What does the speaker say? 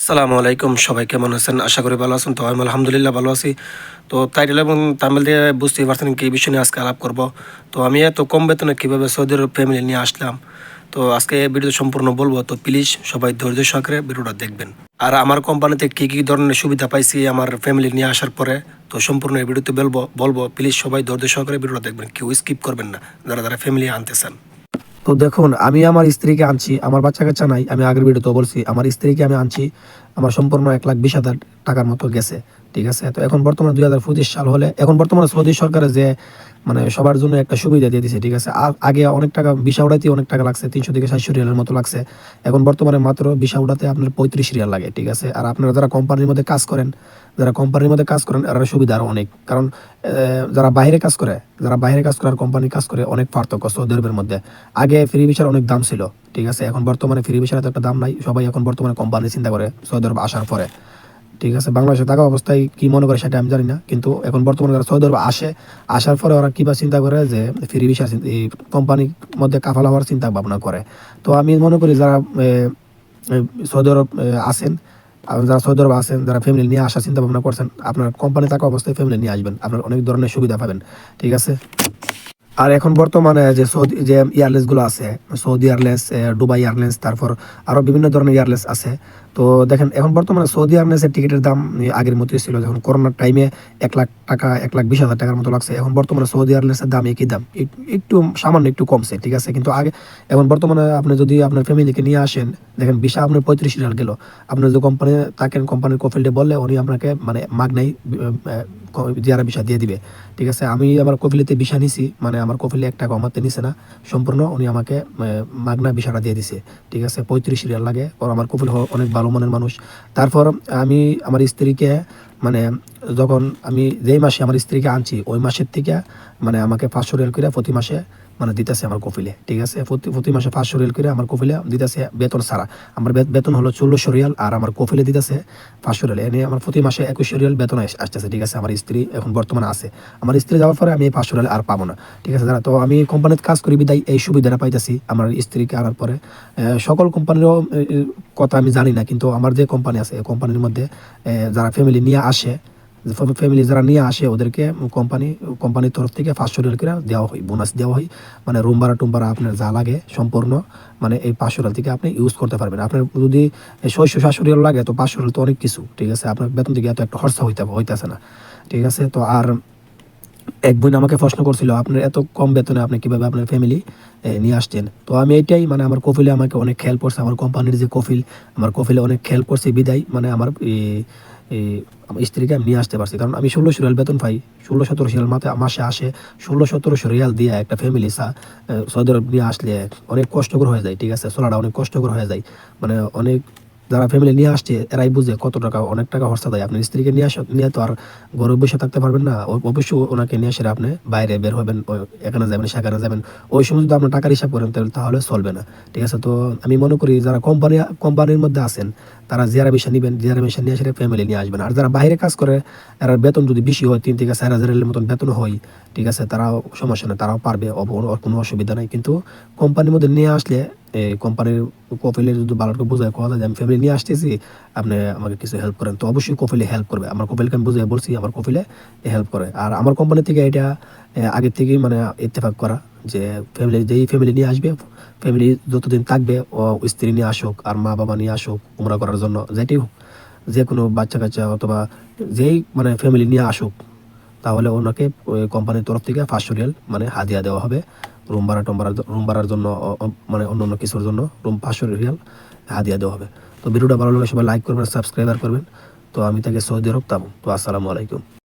সালামু আলাইকুম, সবাই কেমন আছেন? আশা করি ভালো আছেন। তো আমি আলহামদুলিল্লাহ ভালো আছি। তো টাইটেল এবং থাম্বনেল দিয়ে বুঝতেই পারছেন কি বিষয় নিয়ে আজকে আলাপ করব। তো আমি এত কম বেতনে কীভাবে সৌদি আরব ফ্যামিলি নিয়ে আসলাম, তো আজকে এই ভিডিওতে সম্পূর্ণ বলবো। তো প্লিজ সবাই ধৈর্য সহকারে ভিডিওটা দেখবেন। আর আমার কোম্পানিতে কী কী ধরনের সুবিধা পাইছি আমার ফ্যামিলি নিয়ে আসার পরে, তো সম্পূর্ণ এই ভিডিওতে বলবো। প্লিজ সবাই ধৈর্য সহকারে ভিডিওটা দেখবেন, কেউ স্কিপ করবেন না যারা যারা ফ্যামিলি আনতে চান। তো দেখুন, আমি আমার স্ত্রীকে আনছি, আমার বাচ্চা কাচ্চা নাই। আমি আগের ভিডিওতে বলছি আমার স্ত্রীকে আমি আনছি। আমার সম্পূর্ণ 1,20,000 টাকার মতো গেছে। ঠিক আছে? তো এখন বর্তমানে 2025 সাল হলে এখন বর্তমানে সৌদি সরকারে যে সবার জন্য একটা সুবিধা দিয়ে দিছে। ঠিক আছে? আগে অনেক টাকা ভিসা উঠাইতে অনেক টাকা লাগছে, 300 থেকে 700 রিয়ালের মতো লাগছে। এখন বর্তমানে মাত্র ভিসা উঠাতে আপনার 35 রিয়াল লাগে। ঠিক আছে? আর আপনারা যারা কোম্পানির মধ্যে কাজ করেন, এরা সুবিধা আরো অনেক। কারণ যারা বাইরে কাজ করে, আর কোম্পানি কাজ করে, অনেক পার্থক্য সৌদি আরবের মধ্যে। আগে ফ্রি ভিসার অনেক দাম ছিল। ঠিক আছে? এখন বর্তমানে ফ্রি ভিসার এত একটা দাম নাই। সবাই এখন বর্তমানে কোম্পানি চিন্তা করে সৌদি আরব আসার পরে। ঠিক আছে? বাংলাদেশে থাকা অবস্থায় কি মনে করে সেটা আমি জানি না। কিন্তু এখন বর্তমানে যারা সৌদি আরব আসার পরে ওরা কিবা চিন্তা করে যে ফ্রি ভিসার এই কোম্পানির মধ্যে কাফালা হওয়ার চিন্তা ভাবনা করে। তো আমি মনে করি যারা সৌদি আরব আছেন, যারা সৌদি আরব আছেন, যারা ফ্যামিলি নিয়ে আসার চিন্তা ভাবনা করছেন, আপনার কোম্পানি থাকা অবস্থায় ফ্যামিলি নিয়ে আসবেন। আপনার অনেক ধরনের সুবিধা পাবেন। ঠিক আছে? আর এখন বর্তমানে যে এয়ারলাইন্স গুলো আছে, সৌদি এয়ারলাইন্স, দুবাই এয়ারলাইন্স, তারপর আরো বিভিন্ন ধরনের এয়ারলাইন্স আছে। তো দেখেন, এখন বর্তমানে সৌদি এয়ারলাইন্সের টিকিটের দাম আগের মতোই ছিল। যখন করোনার টাইমে 1,00,000 টাকা, 1,20,000 টাকার মতো লাগছে। এখন বর্তমানে সৌদি এয়ারলাইন্সের দাম একই দাম, একটু সামান্য একটু কমছে। ঠিক আছে? কিন্তু আগে এখন বর্তমানে আপনি যদি আপনার ফ্যামিলিকে নিয়ে আসেন, দেখেন ভিসা আপনার 35 রিয়াল গেল। আপনি যদি কোম্পানি থাকেন, কোম্পানির কফিল্ডে বললে উনি আপনাকে মাগনাই জিয়ারা ভিসা দিয়ে দিবে। ঠিক আছে? আমি আমার কফিলেতে ভিসা নিছি, আমার কফিলে 1 টাকা আমাতে নিছে না, সম্পূর্ণ উনি আমাকে মাগনা ভিসাটা দিয়ে দিছে। ঠিক আছে? 35 রিয়াল লাগে। আর আমার কফিল অনেক ভালো মনের মানুষ। তারপর আমি আমার স্ত্রীকে মানে যখন আমি যেই মাসে আমার স্ত্রীকে আনছি, ওই মাসের থেকে আমাকে 500 রিয়াল করে প্রতি মাসে দিতেছে আমার কফিলে। ঠিক আছে? প্রতি মাসে 500 রিয়াল করে আমার কফিলে দিতেছে, বেতন ছাড়া। আমার বেতন হলো 1400 রিয়াল, আর আমার কফিলে দিতেছে 500 রিয়াল। এনে আমার প্রতি মাসে 2100 রিয়াল বেতন আসতেছে। ঠিক আছে? আমার স্ত্রী এখন বর্তমানে আছে। আমার স্ত্রী যাওয়ার পরে আমি এই 500 রিয়াল আর পাবো না। ঠিক আছে? তো আমি কোম্পানিতে কাজ করি বিদায় এই সুবিধাটা পাইতেছি আমার স্ত্রীকে আনার পরে। সকল কোম্পানিরও কথা আমি জানি না, কিন্তু আমার যে কোম্পানি আছে, এই কোম্পানির মধ্যে যারা ফ্যামিলি নিয়ে আসে, যারা নিয়ে আসে ওদেরকে কোম্পানির তরফ থেকে 500 রিয়াল করে দেওয়া হয়, বোনাস দেওয়া হয়। রুম ভাড়া টুম ভাড়া আপনার যা লাগে সম্পূর্ণ এই 500 রিয়াল থেকে আপনি ইউজ করতে পারবেন। আপনার যদি 600-700 রিয়াল লাগে, তো 500 রিয়াল তো অনেক কিছু। ঠিক আছে? আপনার বেতন থেকে এত একটা খরচা হইতেছে না। ঠিক আছে? তো আর এক বোন আমাকে প্রশ্ন করছিল, আপনার এত কম বেতনে আপনি কিভাবে আপনার ফ্যামিলি নিয়ে আসছেন? তো আমি এটাই আমার কফিলে আমাকে অনেক হেল্প করছে। আমার কোম্পানির যে কফিল, আমার কফিলে অনেক হেল্প করছে বিদায় আমার আমার স্ত্রীকে আমি নিয়ে আসতে পারছি। কারণ আমি 1600 রিয়াল বেতন পাই। 1600-1700 রিয়াল মাসে আসে। 1600-1700 রিয়াল দিয়ে একটা ফ্যামিলি সৌদি আরব নিয়ে আসলে অনেক কষ্টকর হয়ে যায়। ঠিক আছে? চলাটা অনেক কষ্টকর হয়ে যায়। অনেক যারা ফ্যামিলি নিয়ে আসছে এরাই বুঝে কত টাকা, অনেক টাকা খরচা দেয়। আপনার স্ত্রীকে নিয়ে তো আর ঘরে বসে থাকতে পারবেন না। অবশ্যই ওনাকে নিয়ে এসে আপনি বাইরে বের হবেন, এখানে যাবেন, সেখানে যাবেন। ওই সময় যদি আপনার টাকার হিসাব করেন তাহলে চলবে না। ঠিক আছে? তো আমি মনে করি যারা কোম্পানির মধ্যে আছেন, তারা জিয়ারা ভিসা নিবেন, জিয়ারা ভিসা নিয়ে এসে ফ্যামিলি নিয়ে আসবেন। আর যারা বাইরে কাজ করে, এর বেতন যদি বেশি হয়, 3 থেকে 4,000 এর মতন বেতন হয়, ঠিক আছে, তারাও সমস্যা নেই, তারাও পারবে, কোনো অসুবিধা নাই। কিন্তু কোম্পানির মধ্যে নিয়ে আসলে এই কোম্পানির কফিলে যদি ভালো করে বুঝায় কথা যায়, আমি ফ্যামিলি নিয়ে আসতেছি, আপনি আমাকে কিছু হেল্প করেন, তো অবশ্যই কফিলে হেল্প করবে। আমার কফিলকে আমি বুঝিয়ে বলছি, আমার কফিলে হেল্প করে। আর আমার কোম্পানি থেকে এটা আগের থেকেই ইত্তেফাক করা যে যেই ফ্যামিলি নিয়ে আসবে, ফ্যামিলি যতদিন থাকবে, ও স্ত্রী নিয়ে আসুক আর মা বাবা নিয়ে আসুক উমরা করার জন্য, যেটি হোক, যে কোনো বাচ্চা কাচ্চা অথবা যেই ফ্যামিলি নিয়ে আসুক, তাহলে ওনাকে কোম্পানির তরফ থেকে 500 রিয়াল হাদিয়া দেওয়া হবে। রুম ভাড়ার জন্য, অন্য অন্য কিছুর জন্য 500 রিয়াল হাদিয়া দেওয়া হবে। তো ভিডিওটা ভালো লাগলে সবাই লাইক করবেন, সাবস্ক্রাইব করবেন। তো আমি তাকে সৌদি আরব তাবো। তো আসসালামু আলাইকুম।